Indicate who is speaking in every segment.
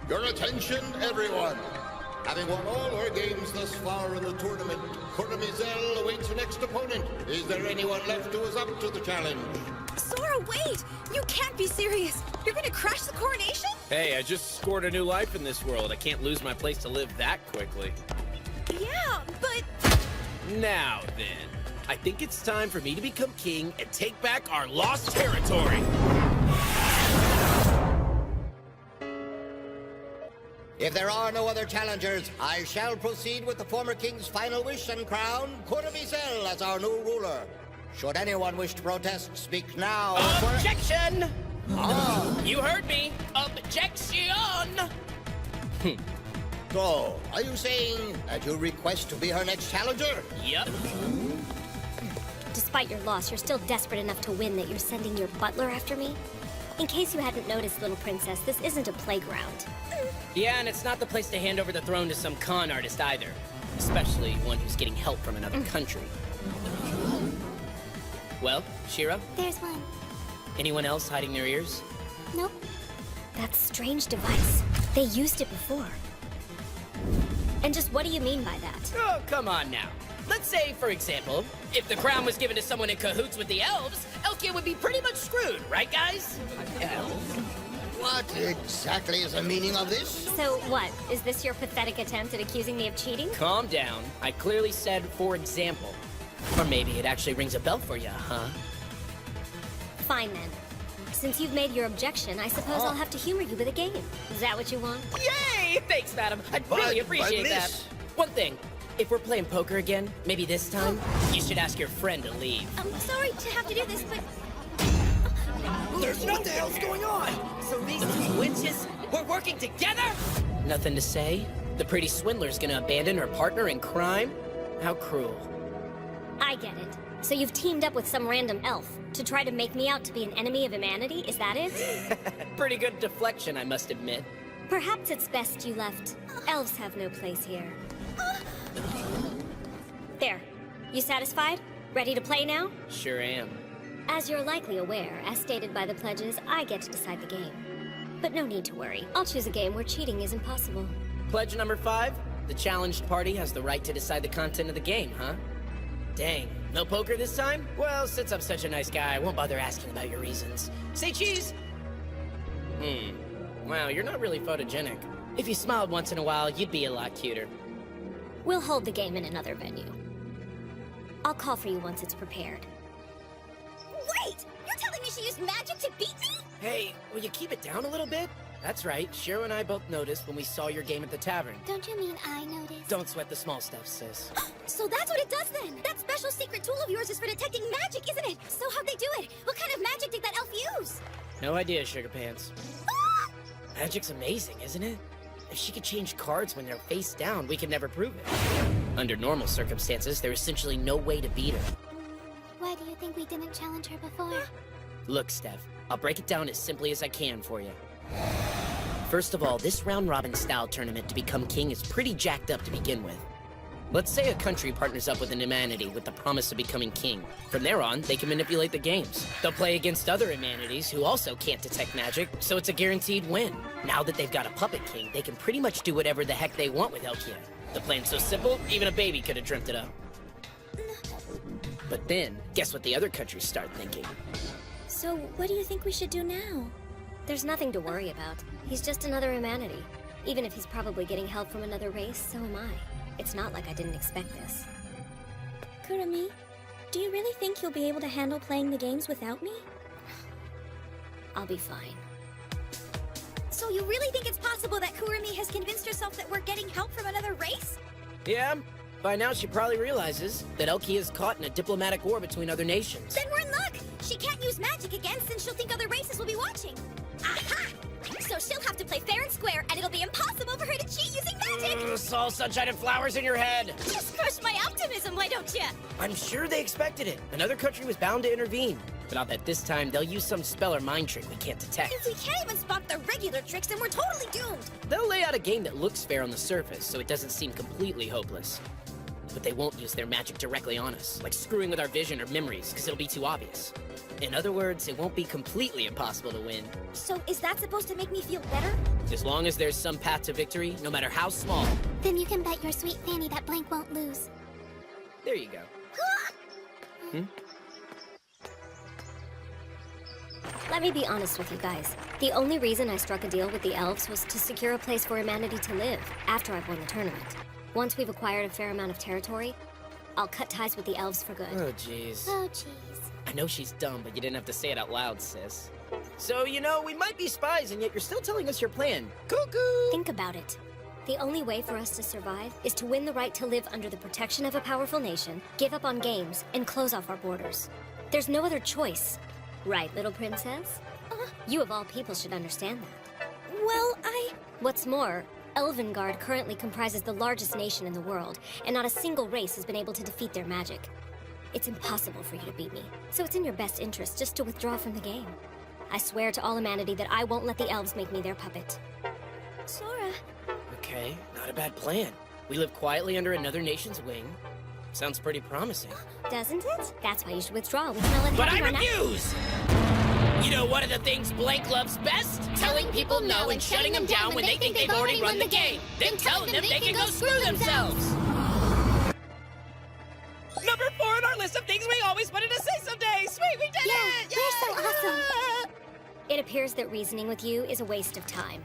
Speaker 1: Your attention, everyone. Having won all her games thus far in the tournament, Kuramizel awaits her next opponent. Is there anyone left who is up to the challenge?
Speaker 2: Sora, wait! You can't be serious! You're gonna crash the coronation?
Speaker 3: Hey, I just scored a new life in this world. I can't lose my place to live that quickly.
Speaker 2: Yeah, but...
Speaker 3: Now then, I think it's time for me to become king and take back our lost territory.
Speaker 1: If there are no other challengers, I shall proceed with the former king's final wish and crown Kuramizel as our new ruler. Should anyone wish to protest, speak now.
Speaker 3: Objection! You heard me. Objection!
Speaker 1: So, are you saying that you request to be her next challenger?
Speaker 3: Yep.
Speaker 4: Despite your loss, you're still desperate enough to win that you're sending your butler after me? In case you hadn't noticed, little princess, this isn't a playground.
Speaker 5: Yeah, and it's not the place to hand over the throne to some con artist either. Especially one who's getting help from another country. Well, Shira?
Speaker 4: There's one.
Speaker 5: Anyone else hiding their ears?
Speaker 4: Nope. That strange device. They used it before. And just what do you mean by that?
Speaker 5: Oh, come on now. Let's say, for example, if the crown was given to someone in cahoots with the elves, Elkia would be pretty much screwed, right, guys?
Speaker 1: What exactly is the meaning of this?
Speaker 4: So what? Is this your pathetic attempt at accusing me of cheating?
Speaker 5: Calm down. I clearly said, for example. Or maybe it actually rings a bell for you, huh?
Speaker 4: Fine then. Since you've made your objection, I suppose I'll have to humor you with a game. Is that what you want?
Speaker 5: Yay! Thanks, madam. I'd really appreciate that. One thing. If we're playing poker again, maybe this time, you should ask your friend to leave.
Speaker 4: I'm sorry to have to do this, but...
Speaker 5: There's what the hell's going on? So these two witches were working together? Nothing to say? The pretty swindler's gonna abandon her partner in crime? How cruel.
Speaker 4: I get it. So you've teamed up with some random elf to try to make me out to be an enemy of humanity? Is that it?
Speaker 5: Pretty good deflection, I must admit.
Speaker 4: Perhaps it's best you left. Elves have no place here. There. You satisfied? Ready to play now?
Speaker 5: Sure am.
Speaker 4: As you're likely aware, as stated by the pledges, I get to decide the game. But no need to worry. I'll choose a game where cheating isn't possible.
Speaker 5: Pledge number 5. The challenged party has the right to decide the content of the game, huh? Dang. No poker this time? Well, since I'm such a nice guy, I won't bother asking about your reasons. Say cheese! Wow, you're not really photogenic. If you smiled once in a while, you'd be a lot cuter.
Speaker 4: We'll hold the game in another venue. I'll call for you once it's prepared.
Speaker 2: Wait! You're telling me she used magic to beat me?
Speaker 5: Hey, will you keep it down a little bit? That's right, Shiro and I both noticed when we saw your game at the tavern.
Speaker 4: Don't you mean I noticed?
Speaker 5: Don't sweat the small stuff, sis.
Speaker 2: So that's what it does then! That special secret tool of yours is for detecting magic, isn't it? So how'd they do it? What kind of magic did that elf use?
Speaker 5: No idea, Sugar Pants.
Speaker 2: Ah!
Speaker 5: Magic's amazing, isn't it? If she could change cards when they're face down, we could never prove it. Under normal circumstances, there's essentially no way to beat her.
Speaker 4: Why do you think we didn't challenge her before?
Speaker 5: Look, Steph, I'll break it down as simply as I can for you. First of all, this round-robin style tournament to become king is pretty jacked up to begin with. Let's say a country partners up with an humanity with the promise of becoming king. From there on, they can manipulate the games. They'll play against other humanities who also can't detect magic, so it's a guaranteed win. Now that they've got a puppet king, they can pretty much do whatever the heck they want with Elkia. The plan's so simple, even a baby could have dreamt it up. But then, guess what the other countries start thinking?
Speaker 4: So, what do you think we should do now? There's nothing to worry about. He's just another humanity. Even if he's probably getting help from another race, so am I. It's not like I didn't expect this. Kurami, do you really think you'll be able to handle playing the games without me? I'll be fine.
Speaker 2: So you really think it's possible that Kurami has convinced herself that we're getting help from another race?
Speaker 5: Yeah, by now she probably realizes that Elkia is caught in a diplomatic war between other nations.
Speaker 2: Then we're in luck! She can't use magic again since she'll think other races will be watching. Aha! So she'll have to play fair and square, and it'll be impossible for her to cheat using magic!
Speaker 5: It's all sunshine and flowers in your head!
Speaker 2: Just crush my optimism, why don't you?
Speaker 5: I'm sure they expected it. Another country was bound to intervene. But I'll bet this time they'll use some spell or mind trick we can't detect.
Speaker 2: If we can't even spot the regular tricks, then we're totally doomed!
Speaker 5: They'll lay out a game that looks fair on the surface, so it doesn't seem completely hopeless. but they won't use their magic directly on us, like screwing with our vision or memories, because it'll be too obvious. In other words, it won't be completely impossible to win.
Speaker 2: So is that supposed to make me feel better?
Speaker 5: As long as there's some path to victory, no matter how small.
Speaker 6: Then you can bet your sweet Fanny that Blank won't lose.
Speaker 5: There you go.
Speaker 4: Let me be honest with you guys. The only reason I struck a deal with the elves was to secure a place for humanity to live after I've won the tournament. Once we've acquired a fair amount of territory, I'll cut ties with the elves for good.
Speaker 5: Oh, jeez.
Speaker 6: Oh, jeez.
Speaker 5: I know she's dumb, but you didn't have to say it out loud, sis. So, you know, we might be spies, and yet you're still telling us your plan. Cuckoo!
Speaker 4: Think about it. The only way for us to survive is to win the right to live under the protection of a powerful nation, give up on games, and close off our borders. There's no other choice. Right, little princess? You of all people should understand that.
Speaker 2: Well,
Speaker 4: What's more, Elvengard currently comprises the largest nation in the world, and not a single race has been able to defeat their magic. It's impossible for you to beat me, so it's in your best interest just to withdraw from the game. I swear to all humanity that I won't let the elves make me their puppet.
Speaker 2: Sora.
Speaker 5: Okay, not a bad plan. We live quietly under another nation's wing. Sounds pretty promising.
Speaker 4: Doesn't it? That's why you should withdraw. We can all
Speaker 5: But I
Speaker 4: inhabit our
Speaker 5: refuse! You know one of the things Blank loves best? Telling people no and shutting them down when they think they've already run the game. Then telling them they can go screw themselves! Number 4 on our list of things we always wanted to say someday! Sweet, we did
Speaker 6: Yeah,
Speaker 5: it!
Speaker 6: we're so awesome.
Speaker 4: It appears that reasoning with you is a waste of time.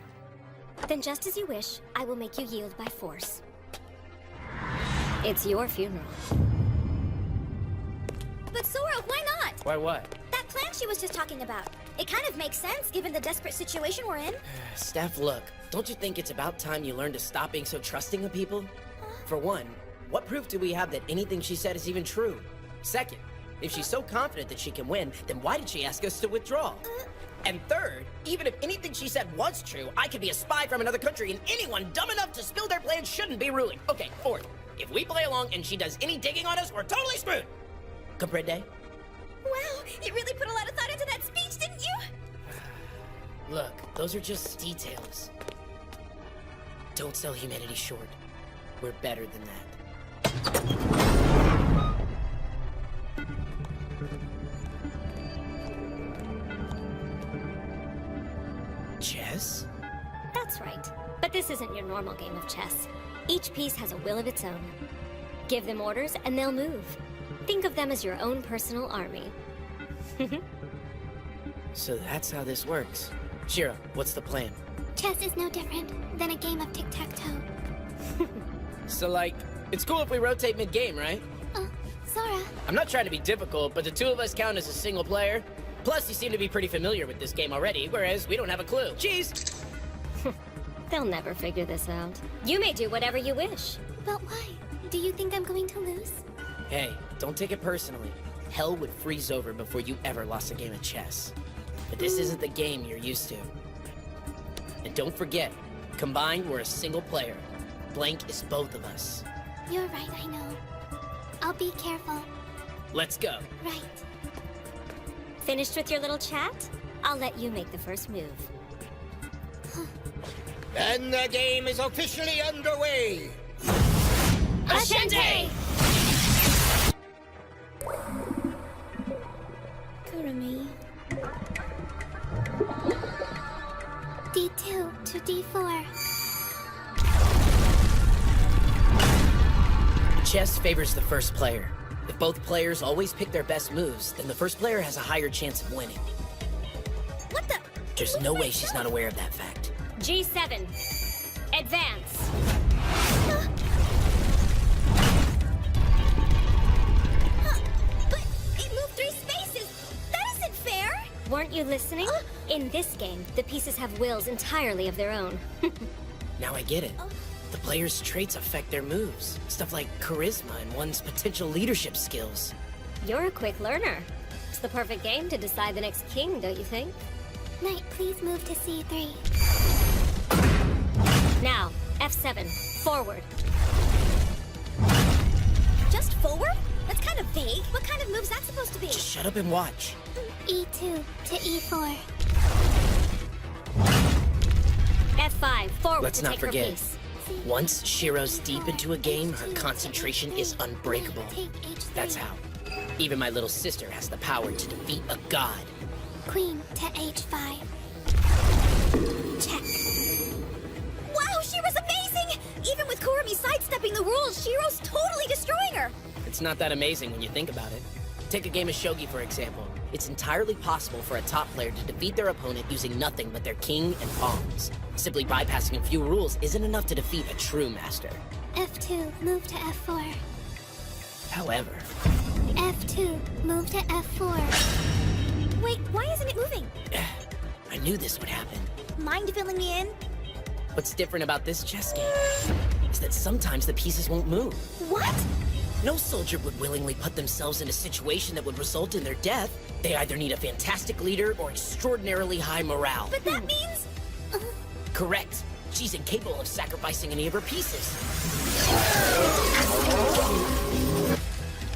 Speaker 4: Then just as you wish, I will make you yield by force. It's your funeral.
Speaker 2: But Sora, why not?
Speaker 5: Why what?
Speaker 2: That plan she was just talking about. It kind of makes sense given the desperate situation we're in.
Speaker 5: Steph, look, don't you think it's about time you learn to stop being so trusting of people? For one, what proof do we have that anything she said is even true? Second, if she's so confident that she can win, then why did she ask us to withdraw? And third, even if anything she said was true, I could be a spy from another country, and anyone dumb enough to spill their plans shouldn't be ruling. Okay, fourth, if we play along and she does any digging on us, we're totally screwed. Comprende?
Speaker 2: Wow, you really put a lot of thought into that speech, didn't you?
Speaker 5: Look, those are just details. Don't sell humanity short. We're better than that. Chess?
Speaker 4: That's right. But this isn't your normal game of chess. Each piece has a will of its own. Give them orders and they'll move. Think of them as your own personal army.
Speaker 5: So that's how this works. Shira, what's the plan?
Speaker 6: Chess is no different than a game of tic-tac-toe.
Speaker 5: So, like, it's cool if we rotate mid-game, right?
Speaker 6: Sora.
Speaker 5: I'm not trying to be difficult, but the two of us count as a single player. Plus, you seem to be pretty familiar with this game already, whereas we don't have a clue. Jeez!
Speaker 4: They'll never figure this out. You may do whatever you wish.
Speaker 6: But why? Do you think I'm going to lose?
Speaker 5: Hey, don't take it personally. Hell would freeze over before you ever lost a game of chess. But this isn't the game you're used to. And don't forget, combined, we're a single player. Blank is both of us.
Speaker 6: You're right, I know. I'll be careful.
Speaker 5: Let's go.
Speaker 6: Right.
Speaker 4: Finished with your little chat? I'll let you make the first move.
Speaker 1: Then the game is officially underway.
Speaker 5: Ashente!
Speaker 2: Kurumi.
Speaker 6: D2 to D4.
Speaker 5: Chess favors the first player. If both players always pick their best moves, then the first player has a higher chance of winning.
Speaker 2: What the?
Speaker 5: There's no way she's not aware of that fact.
Speaker 4: G7. Advance.
Speaker 2: But it moved 3 spaces. That isn't fair.
Speaker 4: Weren't you listening? In this game, the pieces have wills entirely of their own.
Speaker 5: Now I get it. The player's traits affect their moves. Stuff like charisma and one's potential leadership skills.
Speaker 4: You're a quick learner. It's the perfect game to decide the next king, don't you think?
Speaker 6: Knight, please move to C3.
Speaker 4: Now, F7. Forward.
Speaker 2: Just forward? That's kind of vague. What kind of move's that supposed to be?
Speaker 5: Just shut up and watch.
Speaker 6: E2 to E4.
Speaker 4: F5. Forward
Speaker 5: Let's
Speaker 4: to
Speaker 5: not
Speaker 4: take her
Speaker 5: forget.
Speaker 4: piece.
Speaker 5: Once Shiro's deep into a game, her concentration is unbreakable. That's how. Even my little sister has the power to defeat a god.
Speaker 6: Queen to H5. Check.
Speaker 2: Wow, Shiro's amazing! Even with Kurumi sidestepping the rules, Shiro's totally destroying her!
Speaker 5: It's not that amazing when you think about it. Take a game of shogi, for example. It's entirely possible for a top player to defeat their opponent using nothing but their king and pawns. Simply bypassing a few rules isn't enough to defeat a true master.
Speaker 6: F2, move to F4.
Speaker 5: However,
Speaker 6: F2, move to F4.
Speaker 2: Wait, why isn't it moving?
Speaker 5: I knew this would happen.
Speaker 2: Mind filling me in?
Speaker 5: What's different about this chess game is that sometimes the pieces won't move.
Speaker 2: What?
Speaker 5: No soldier would willingly put themselves in a situation that would result in their death. They either need a fantastic leader or extraordinarily high morale.
Speaker 2: But that means...
Speaker 5: Correct. She's incapable of sacrificing any of her pieces.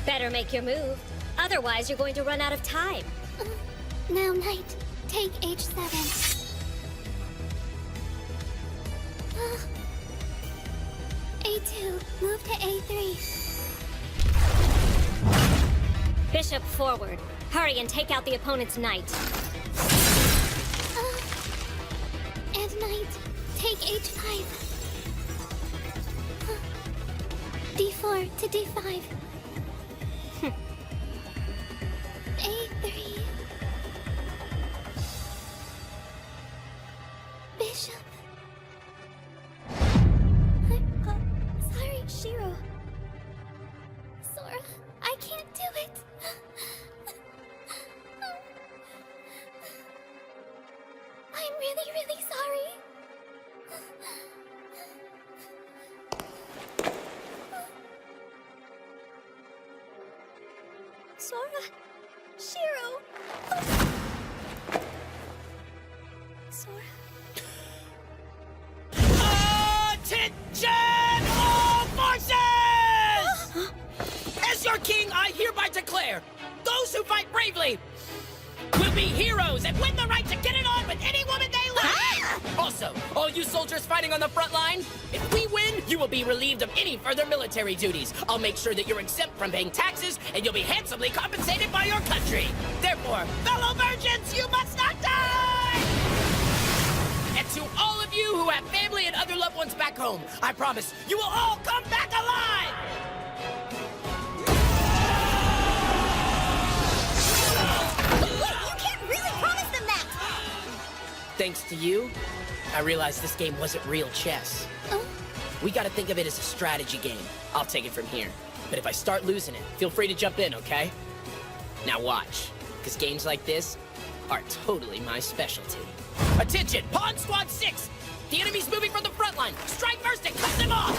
Speaker 4: Better make your move. Otherwise, you're going to run out of time.
Speaker 6: Now, knight, take H7. A2, move to A3.
Speaker 4: Bishop forward. Hurry and take out the opponent's knight.
Speaker 6: And knight, take H5. D4 to D5. A3. Bishop. Sorry, Shiro. Sora, I can't do it. I'm really, really sorry.
Speaker 2: Sora... Shiro... Sora...
Speaker 3: Attention, all forces! As your king, I hereby declare, those who fight bravely will be heroes and win the right to get it on with any woman they like! Also, all you soldiers fighting on the front line, if we win, you will be relieved of any further military duties. I'll make sure that you're exempt from paying taxes, and you'll be handsomely compensated by your country. Therefore, fellow virgins, you must not die! And to all of you who have family and other loved ones back home, I promise you will all come back alive!
Speaker 2: Wait, you can't really promise them that!
Speaker 5: Thanks to you, I realized this game wasn't real chess.
Speaker 6: Oh,
Speaker 5: We gotta think of it as a strategy game. I'll take it from here. But if I start losing it, feel free to jump in, okay? Now watch, because games like this are totally my specialty. Attention, Pawn Squad 6! The enemy's moving from the front line. Strike first and cut them off!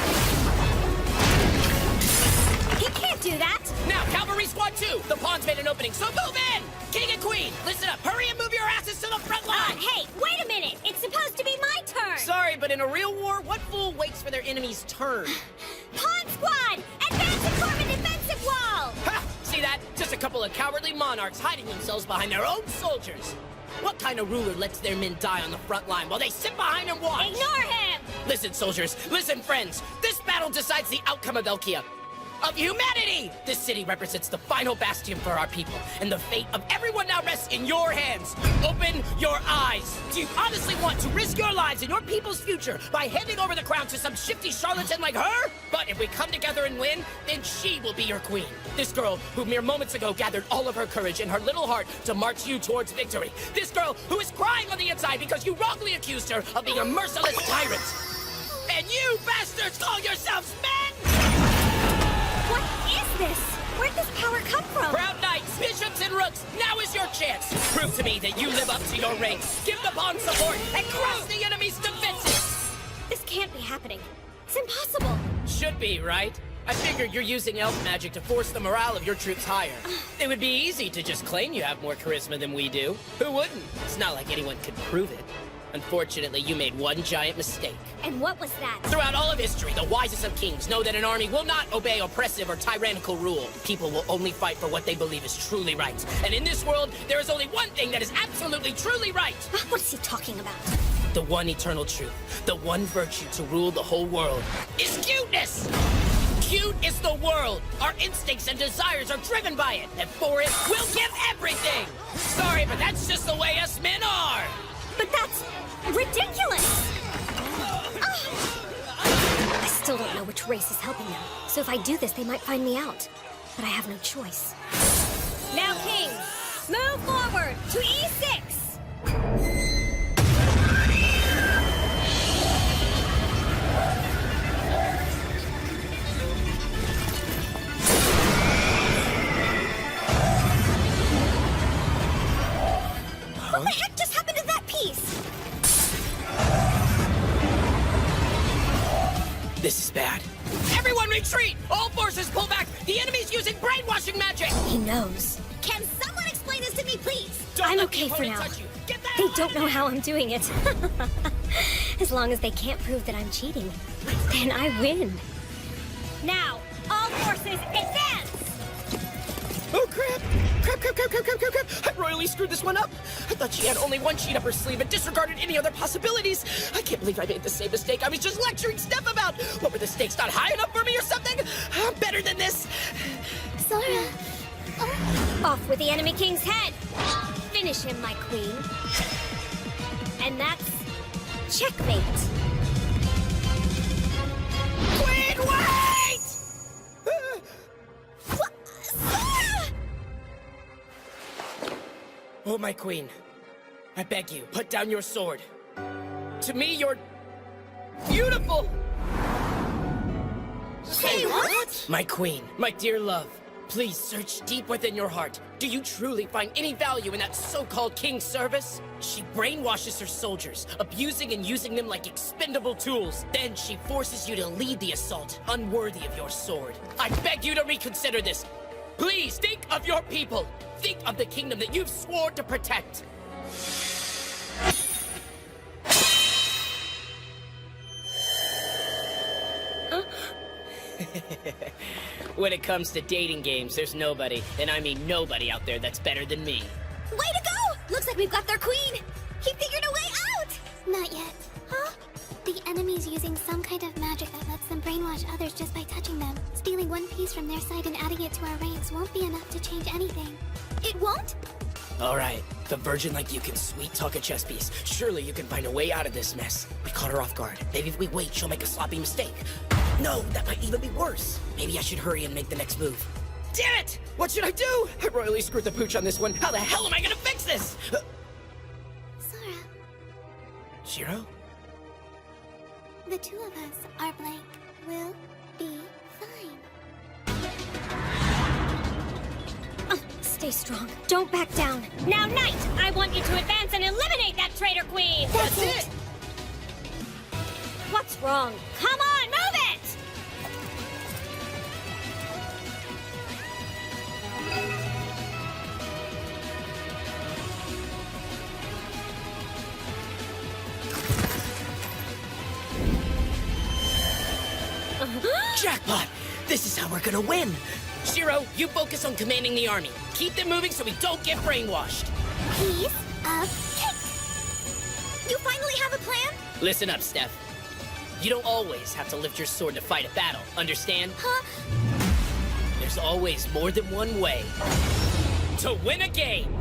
Speaker 2: He can't do that!
Speaker 5: Now, Cavalry Squad 2! The pawns made an opening, so move in! King and Queen, listen up! Hurry and move your asses to the front line!
Speaker 2: Hey, wait a minute! It's supposed to be my turn!
Speaker 5: Sorry, but in a real war, what fool waits for their enemy's turn?
Speaker 2: Pawn Squad! Advance and form a defensive wall!
Speaker 5: Ha! See that? Just a couple of cowardly monarchs hiding themselves behind their own soldiers. What kind of ruler lets their men die on the front line while they sit behind and watch?
Speaker 2: Ignore him!
Speaker 5: Listen, soldiers. Listen, friends. This battle decides the outcome of Elkia. Of humanity! This city represents the final bastion for our people, and the fate of everyone now rests in your hands. Open your eyes. Do you honestly want to risk your lives and your people's future by handing over the crown to some shifty charlatan like her? But if we come together and win, then she will be your queen. This girl who mere moments ago gathered all of her courage and her little heart to march you towards victory. This girl who is crying on the inside because you wrongly accused her of being a merciless tyrant. And you bastards call yourselves men?
Speaker 2: What is this? Where'd this power come from?
Speaker 5: Proud knights, bishops, and rooks, now is your chance. Prove to me that you live up to your ranks. Give the pawn support and crush the enemy's defenses.
Speaker 2: This can't be happening. It's impossible.
Speaker 5: Should be, right? I figured you're using elf magic to force the morale of your troops higher. It would be easy to just claim you have more charisma than we do. Who wouldn't? It's not like anyone could prove it. Unfortunately, you made one giant mistake.
Speaker 2: And what was that?
Speaker 5: Throughout all of history, the wisest of kings know that an army will not obey oppressive or tyrannical rule. People will only fight for what they believe is truly right. And in this world, there is only one thing that is absolutely truly right.
Speaker 2: What is he talking about?
Speaker 5: The one eternal truth, the one virtue to rule the whole world, is cuteness! Cute is the world! Our instincts and desires are driven by it, and for it, we'll give everything! Sorry, but that's just the way us men are!
Speaker 2: But that's ridiculous!
Speaker 4: I still don't know which race is helping them, so if I do this, they might find me out. But I have no choice.
Speaker 2: Now, Kings, move forward to E6! What the heck just happened to that piece?
Speaker 5: This is bad. Everyone retreat! All forces pull back! The enemy's using brainwashing magic!
Speaker 4: He knows.
Speaker 2: Can someone explain this to me, please?
Speaker 5: Don't
Speaker 4: I'm
Speaker 5: let the
Speaker 4: okay for
Speaker 5: opponent
Speaker 4: now.
Speaker 5: touch you. Get that
Speaker 4: They
Speaker 5: out!
Speaker 4: don't know how I'm doing it. As long as they can't prove that I'm cheating, then I win.
Speaker 2: Now, all forces advance!
Speaker 5: Oh, crap! Crap! I royally screwed this one up! I thought she had only one cheat up her sleeve and disregarded any other possibilities! I can't believe I made the same mistake I was just lecturing Steph about! What, were the stakes not high enough for me or something? I'm better than this!
Speaker 6: Sora.
Speaker 4: Off with the enemy king's head! Finish him, my queen. And that's checkmate.
Speaker 5: Queen, wait! Oh, my queen. I beg you, put down your sword. To me, you're beautiful!
Speaker 2: Say what?
Speaker 5: My queen, my dear love, please search deep within your heart. Do you truly find any value in that so-called king's service? She brainwashes her soldiers, abusing and using them like expendable tools. Then she forces you to lead the assault, unworthy of your sword. I beg you to reconsider this. Please think of your people. Think of the kingdom that you've sworn to protect. When it comes to dating games, there's nobody, and I mean nobody out there that's better than me.
Speaker 2: Way to go! Looks like we've got their queen! He figured a way out!
Speaker 6: Not yet.
Speaker 2: Huh?
Speaker 6: The enemy's using some kind of magic that lets them brainwash others just by touching them. Stealing one piece from their side and adding it to our ranks won't be enough to change anything.
Speaker 2: It won't?
Speaker 5: All right, the virgin like you can sweet talk a chess piece. Surely you can find a way out of this mess. We caught her off guard. Maybe if we wait, she'll make a sloppy mistake. No, that might even be worse. Maybe I should hurry and make the next move. Damn it! What should I do? I royally screwed the pooch on this one. How the hell am I gonna fix this?
Speaker 6: Sora,
Speaker 5: Shiro?
Speaker 6: the two of us are blank. We'll be fine.
Speaker 4: Stay strong. Don't back down.
Speaker 2: Now, Knight, I want you to advance and eliminate that traitor queen!
Speaker 5: That's it!
Speaker 4: What's wrong?
Speaker 2: Come on, move it!
Speaker 5: Jackpot! This is how we're gonna win! Shiro, you focus on commanding the army. Keep them moving so we don't get brainwashed.
Speaker 6: Piece of cake.
Speaker 2: You finally have a plan?
Speaker 5: Listen up, Steph. You don't always have to lift your sword to fight a battle, understand?
Speaker 2: Huh?
Speaker 5: There's always more than one way to win a game.